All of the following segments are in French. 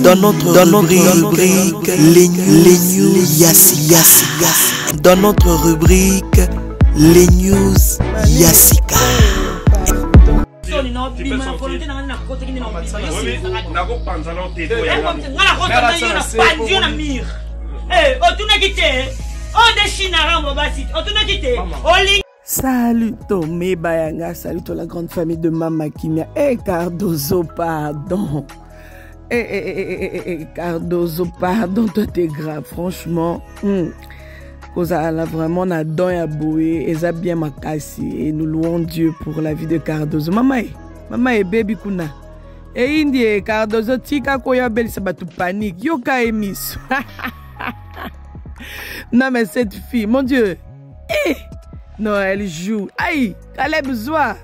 Dans notre rubrique les news Yassika. Dans notre rubrique les news Yassika. Salut Tomé Bayanga, salut toute la grande famille de Mama Kimia. Cardozo, pardon. Cardozo, pardon, toi t'es grave, franchement. Cause elle a vraiment na don ya boué, et ça bien ma cassi, et nous louons Dieu pour la vie de Cardozo. Maman est baby kuna. Et Indie Cardozo tika koya belle ça tout panique. Yoka emis. Non mais cette fille, mon Dieu. Non, elle joue. Aïe, Caleb Zoua.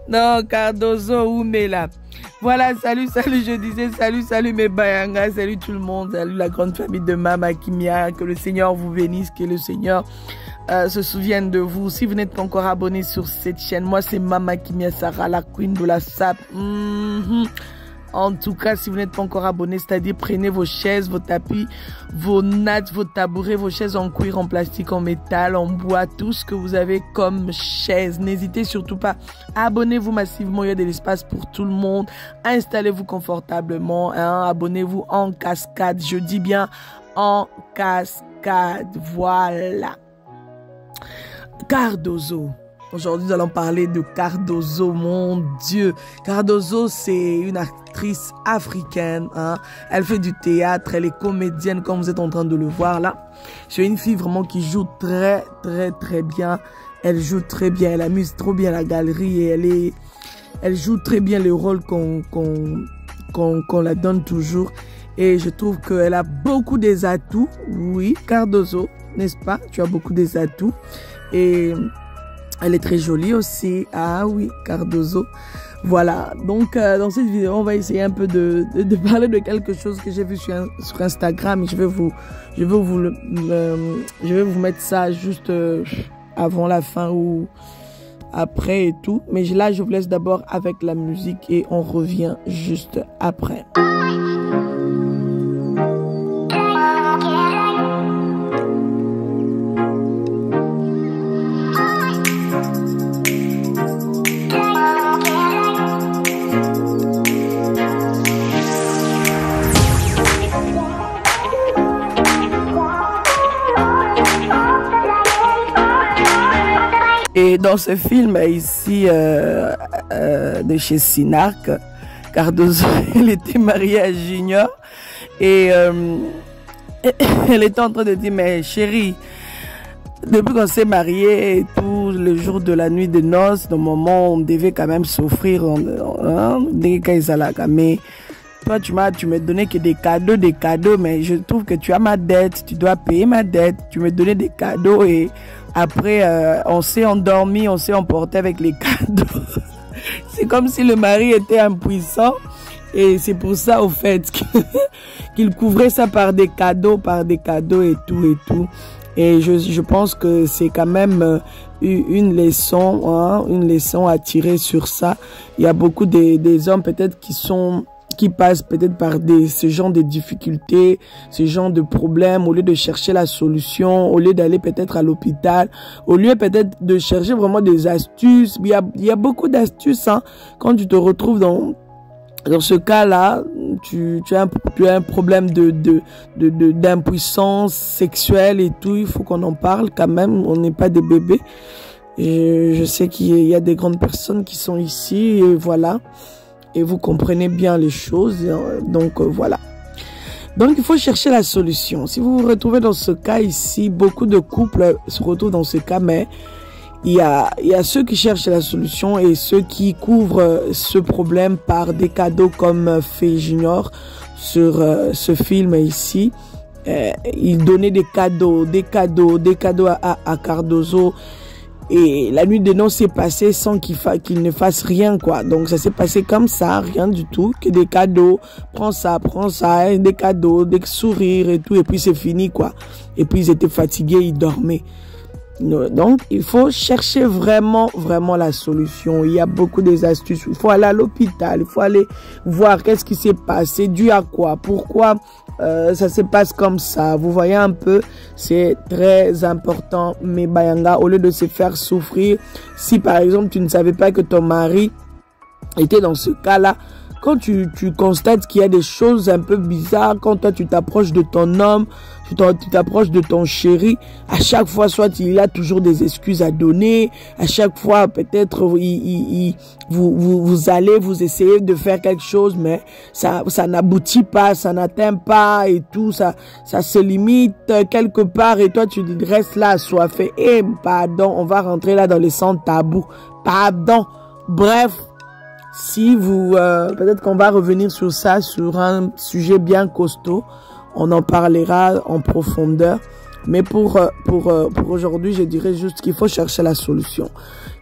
Non, Cardozo Oumela. Voilà, salut, je disais salut mes Bayanga, salut tout le monde, salut la grande famille de Mama Kimia, que le Seigneur vous bénisse, que le Seigneur se souvienne de vous. Si vous n'êtes pas encore abonné sur cette chaîne, moi c'est Mama Kimia Sarah, la queen de la SAP. En tout cas, si vous n'êtes pas encore abonné, c'est-à-dire prenez vos chaises, vos tapis, vos nattes, vos tabourets, vos chaises en cuir, en plastique, en métal, en bois, tout ce que vous avez comme chaise. N'hésitez surtout pas. Abonnez-vous massivement, il y a de l'espace pour tout le monde. Installez-vous confortablement, hein. Abonnez-vous en cascade. Je dis bien en cascade. Voilà. Cardozo. Aujourd'hui, nous allons parler de Cardozo, mon Dieu. Cardozo, c'est une actrice africaine. Hein. Elle fait du théâtre, elle est comédienne, comme vous êtes en train de le voir là. C'est une fille vraiment qui joue très bien. Elle joue très bien, elle amuse trop bien la galerie et elle joue très bien le rôle qu'on la donne toujours. Et je trouve qu'elle a beaucoup des atouts. Oui, Cardozo, n'est-ce pas? Tu as beaucoup des atouts. Et elle est très jolie aussi. Ah oui, Cardozo. Voilà. Donc, dans cette vidéo, on va essayer un peu de parler de quelque chose que j'ai vu sur Instagram. Je vais vous mettre ça juste avant la fin ou après et tout. Mais là, je vous laisse d'abord avec la musique et on revient juste après. Et dans ce film ici de chez Sinark, Cardozo, elle était mariée à Junior et elle était en train de dire, mais chérie, depuis qu'on s'est mariés et tout, le jour de la nuit de noces, au moment où on devait quand même s'offrir, mais toi tu me donnais que des cadeaux, mais je trouve que tu as ma dette, tu dois payer ma dette, tu me donnais des cadeaux et après, on s'est endormi, on s'est emporté avec les cadeaux. C'est comme si le mari était impuissant. Et c'est pour ça, au fait, qu'il couvrait ça par des cadeaux et tout. Et je pense que c'est quand même une leçon, hein, une leçon à tirer sur ça. Il y a beaucoup des hommes peut-être qui passent peut-être par ce genre de difficultés, ce genre de problèmes, au lieu de chercher la solution, au lieu d'aller peut-être à l'hôpital, au lieu peut-être de chercher vraiment des astuces. Il y a beaucoup d'astuces, hein. Quand tu te retrouves dans ce cas-là, tu as un problème d'impuissance sexuelle et tout, il faut qu'on en parle quand même, on n'est pas des bébés. Et je sais qu'il y a des grandes personnes qui sont ici, et voilà. Et vous comprenez bien les choses, donc voilà. Donc il faut chercher la solution. Si vous vous retrouvez dans ce cas ici, beaucoup de couples se retrouvent dans ce cas, mais il y a ceux qui cherchent la solution et ceux qui couvrent ce problème par des cadeaux comme fait Junior sur ce film ici. Il donnait des cadeaux à Cardozo. Et la nuit de noces s'est passée sans qu'il ne fasse rien, quoi. Donc, ça s'est passé comme ça, rien du tout, que des cadeaux. Prends ça, des cadeaux, des sourires et tout. Et puis, c'est fini, quoi. Et puis, ils étaient fatigués, ils dormaient. Donc, il faut chercher vraiment la solution. Il y a beaucoup des astuces. Il faut aller à l'hôpital. Il faut aller voir qu'est-ce qui s'est passé, dû à quoi, pourquoi ça se passe comme ça. Vous voyez un peu, c'est très important. Mais Bayanga, au lieu de se faire souffrir, si par exemple, tu ne savais pas que ton mari était dans ce cas-là, quand tu constates qu'il y a des choses un peu bizarres, quand toi tu t'approches de ton homme, tu t'approches de ton chéri, à chaque fois, soit il a toujours des excuses à donner, à chaque fois, peut-être, vous allez, vous essayez de faire quelque chose, mais ça n'aboutit pas, ça n'atteint pas et tout, ça se limite quelque part et toi, tu restes là, assoiffé. Eh, pardon, on va rentrer là dans les sons tabous. Pardon. Bref. Si vous, peut-être qu'on va revenir sur ça, sur un sujet bien costaud. On en parlera en profondeur. Mais pour aujourd'hui, je dirais juste qu'il faut chercher la solution.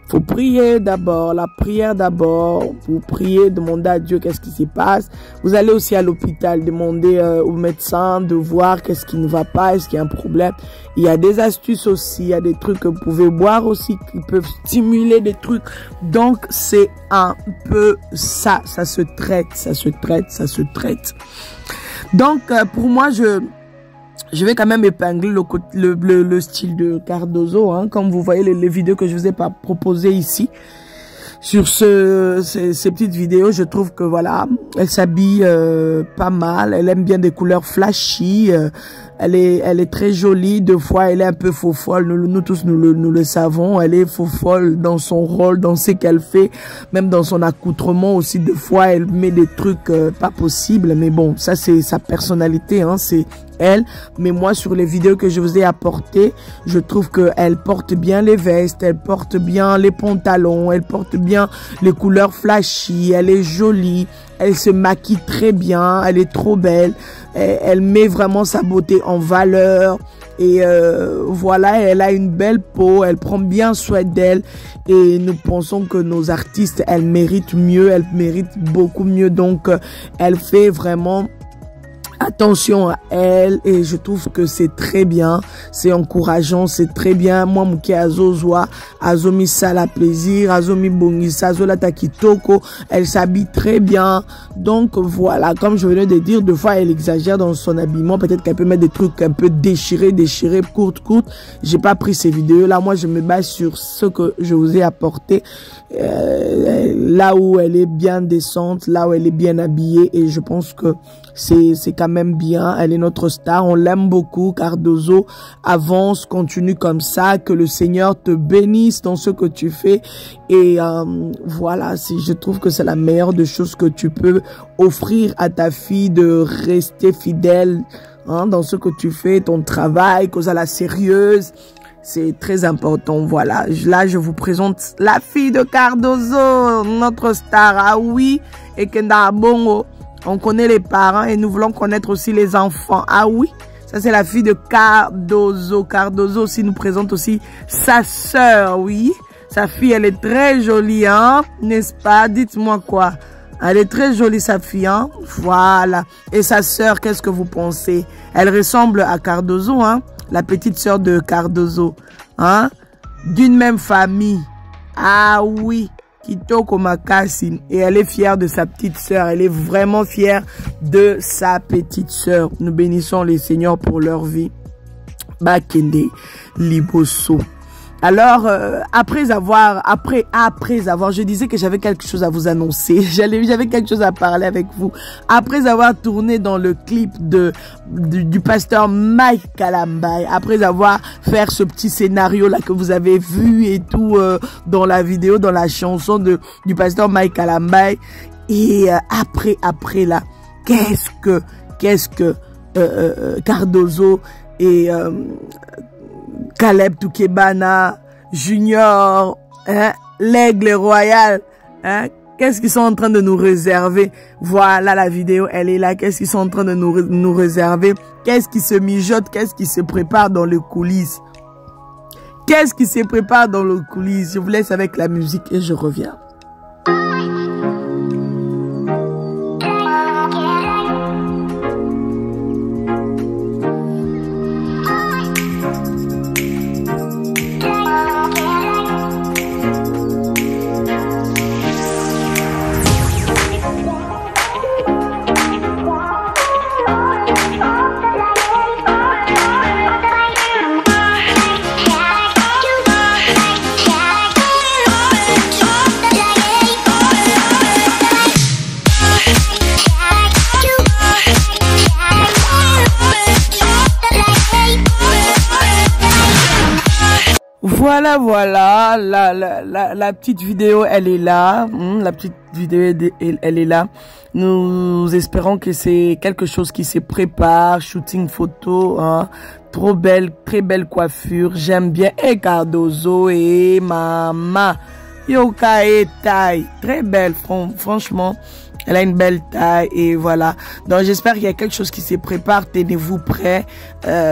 Il faut prier d'abord, la prière d'abord. Vous priez, demandez à Dieu qu'est-ce qui se passe. Vous allez aussi à l'hôpital, demander au médecin de voir qu'est-ce qui ne va pas, est-ce qu'il y a un problème. Il y a des astuces aussi, il y a des trucs que vous pouvez boire aussi qui peuvent stimuler des trucs. Donc, c'est un peu ça. Ça se traite, ça se traite, ça se traite. Donc, pour moi, je vais quand même épingler le style de Cardozo, hein, comme vous voyez les vidéos que je vous ai pas proposées ici. Sur ces petites vidéos, je trouve que voilà, elle s'habille pas mal, elle aime bien des couleurs flashy, elle est très jolie, deux fois elle est un peu faux folle, nous tous nous le savons, elle est faux folle dans son rôle, dans ce qu'elle fait, même dans son accoutrement aussi, deux fois elle met des trucs pas possibles, mais bon, ça c'est sa personnalité, hein, c'est elle. Mais moi, sur les vidéos que je vous ai apportées, je trouve qu'elle porte bien les vestes, elle porte bien les pantalons, elle porte bien les couleurs flashy, elle est jolie, elle se maquille très bien, elle est trop belle, elle met vraiment sa beauté en valeur. Et voilà, elle a une belle peau, elle prend bien soin d'elle. Et nous pensons que nos artistes, elles méritent mieux, elles méritent beaucoup mieux. Donc, elle fait vraiment attention à elle et je trouve que c'est très bien, c'est encourageant, c'est très bien. Moi, Mouké Azozwa, Azomi Sala Plaisir, Azomi Bongisa, Azola Takitoko, elle s'habille très bien. Donc voilà, comme je venais de dire, deux fois elle exagère dans son habillement, peut-être qu'elle peut mettre des trucs un peu déchirés, courtes. J'ai pas pris ces vidéos là, moi je me base sur ce que je vous ai apporté, là où elle est bien décente, là où elle est bien habillée et je pense que c'est quand même bien. Elle est notre star, on l'aime beaucoup. Cardozo, avance, continue comme ça, que le Seigneur te bénisse dans ce que tu fais et voilà, je trouve que c'est la meilleure des choses que tu peux offrir à ta fille, de rester fidèle dans ce que tu fais, ton travail, cause à la sérieuse. C'est très important, voilà. Là, je vous présente la fille de Cardozo, notre star. Ah oui, et Kenda Bongo. On connaît les parents et nous voulons connaître aussi les enfants. Ah oui, ça c'est la fille de Cardozo. Cardozo aussi nous présente aussi sa sœur, oui. Sa fille, elle est très jolie, hein, n'est-ce pas? Dites-moi quoi. Elle est très jolie, sa fille, hein. Voilà. Et sa sœur, qu'est-ce que vous pensez? Elle ressemble à Cardozo, hein. La petite sœur de Cardozo, hein. D'une même famille. Ah oui. Kitoko Makasi. Et elle est fière de sa petite sœur. Elle est vraiment fière de sa petite sœur. Nous bénissons les seigneurs pour leur vie. Bakende Liboso. Alors, après avoir, je disais que j'avais quelque chose à vous annoncer. J'avais quelque chose à parler avec vous. Après avoir tourné dans le clip du pasteur Mike Kalambay, après avoir fait ce petit scénario là que vous avez vu et tout dans la vidéo, dans la chanson du pasteur Mike Kalambay, et après là, qu'est-ce que Cardozo et Caleb Toukebana, Junior, hein, l'aigle royal, hein, qu'est-ce qu'ils sont en train de nous réserver? Voilà, la vidéo, elle est là. Qu'est-ce qu'ils sont en train de nous réserver? Qu'est-ce qui se mijote? Qu'est-ce qui se prépare dans les coulisses? Qu'est-ce qui se prépare dans les coulisses? Je vous laisse avec la musique et je reviens. Voilà, voilà, la petite vidéo, elle est là. La petite vidéo, elle est là. Nous espérons que c'est quelque chose qui se prépare. Shooting photo, hein. Trop belle, très belle coiffure. J'aime bien. Et Cardozo et Mama. Yoka et taille. Très belle, franchement. Elle a une belle taille et voilà. Donc j'espère qu'il y a quelque chose qui se prépare. Tenez-vous prêts.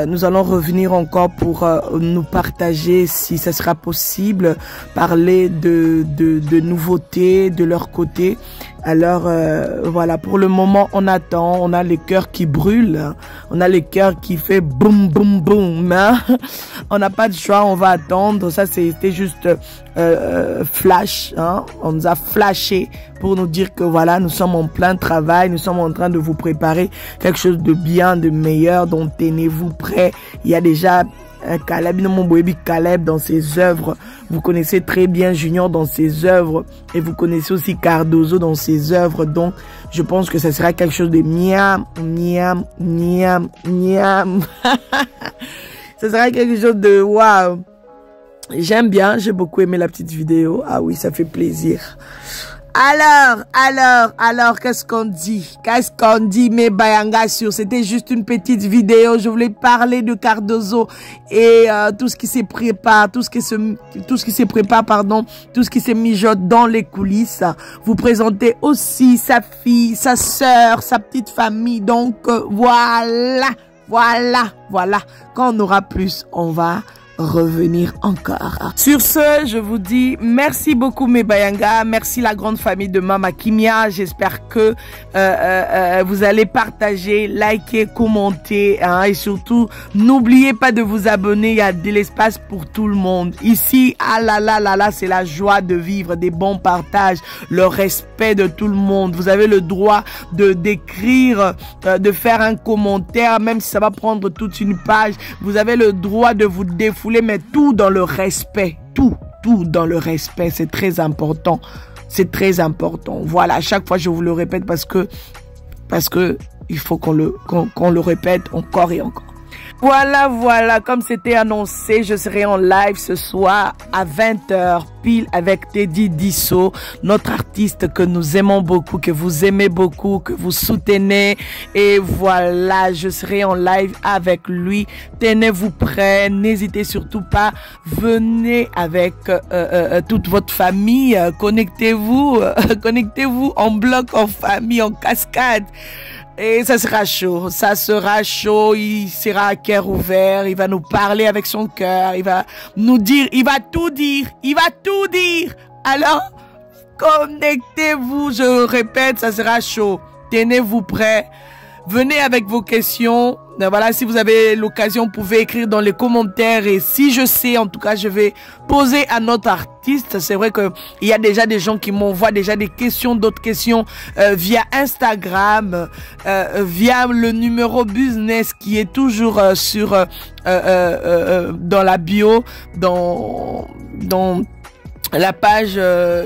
Nous allons revenir encore pour nous partager, si ça sera possible, parler de nouveautés de leur côté. Alors voilà, pour le moment on attend, on a les cœurs qui brûlent, on a les cœurs qui fait boum boum boum, hein? On n'a pas de choix, on va attendre. Ça c'était juste flash, hein? On nous a flashé pour nous dire que voilà, nous sommes en plein travail, nous sommes en train de vous préparer quelque chose de bien, de meilleur, donc tenez-vous prêts. Il y a déjà Caleb, mon baby Caleb dans ses œuvres. Vous connaissez très bien Junior dans ses œuvres et vous connaissez aussi Cardozo dans ses œuvres. Donc, je pense que ça sera quelque chose de miam, miam, miam, miam. Ça sera quelque chose de waouh. J'aime bien, j'ai beaucoup aimé la petite vidéo. Ah oui, ça fait plaisir. Alors, qu'est-ce qu'on dit? Qu'est-ce qu'on dit, mes Bayanga sur? C'était juste une petite vidéo. Je voulais parler de Cardozo et tout ce qui se prépare, tout ce qui se mijote dans les coulisses. Vous présentez aussi sa fille, sa sœur, sa petite famille. Donc, voilà. Quand on aura plus, on va revenir encore. Sur ce, je vous dis merci beaucoup mes Bayanga, merci la grande famille de Mama Kimia. J'espère que vous allez partager, liker, commenter, hein, et surtout n'oubliez pas de vous abonner. Il y a de l'espace pour tout le monde ici. Ah là, c'est la joie de vivre, des bons partages, le respect de tout le monde. Vous avez le droit de d'écrire, de faire un commentaire, même si ça va prendre toute une page. Vous avez le droit de vous défouler, mais tout dans le respect, tout dans le respect, c'est très important, voilà. À chaque fois je vous le répète parce que il faut qu'on le répète encore et encore. Voilà, comme c'était annoncé, je serai en live ce soir à 20h pile avec Teddy Disso, notre artiste que nous aimons beaucoup, que vous aimez beaucoup, que vous soutenez. Et voilà, je serai en live avec lui. Tenez-vous prêts, n'hésitez surtout pas, venez avec toute votre famille, connectez-vous en bloc, en famille, en cascade. Et ça sera chaud, il sera à cœur ouvert, il va nous parler avec son cœur, il va nous dire, il va tout dire. Alors, connectez-vous, je répète, ça sera chaud. Tenez-vous prêts, venez avec vos questions. Voilà, si vous avez l'occasion, vous pouvez écrire dans les commentaires. Et si je sais, en tout cas, je vais poser à notre artiste. C'est vrai que il y a déjà des gens qui m'envoient déjà des questions, d'autres questions via Instagram, via le numéro business qui est toujours sur dans la bio, dans la page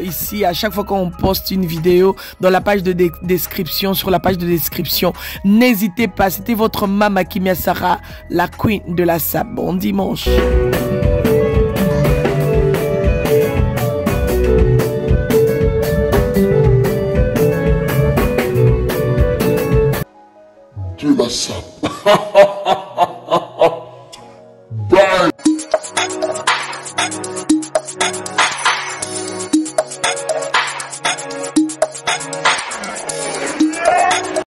ici, à chaque fois qu'on poste une vidéo, dans la page de description, sur la page de description, n'hésitez pas. C'était votre Mama Kimia Sarah, la queen de la sap. Bon dimanche. De la sap.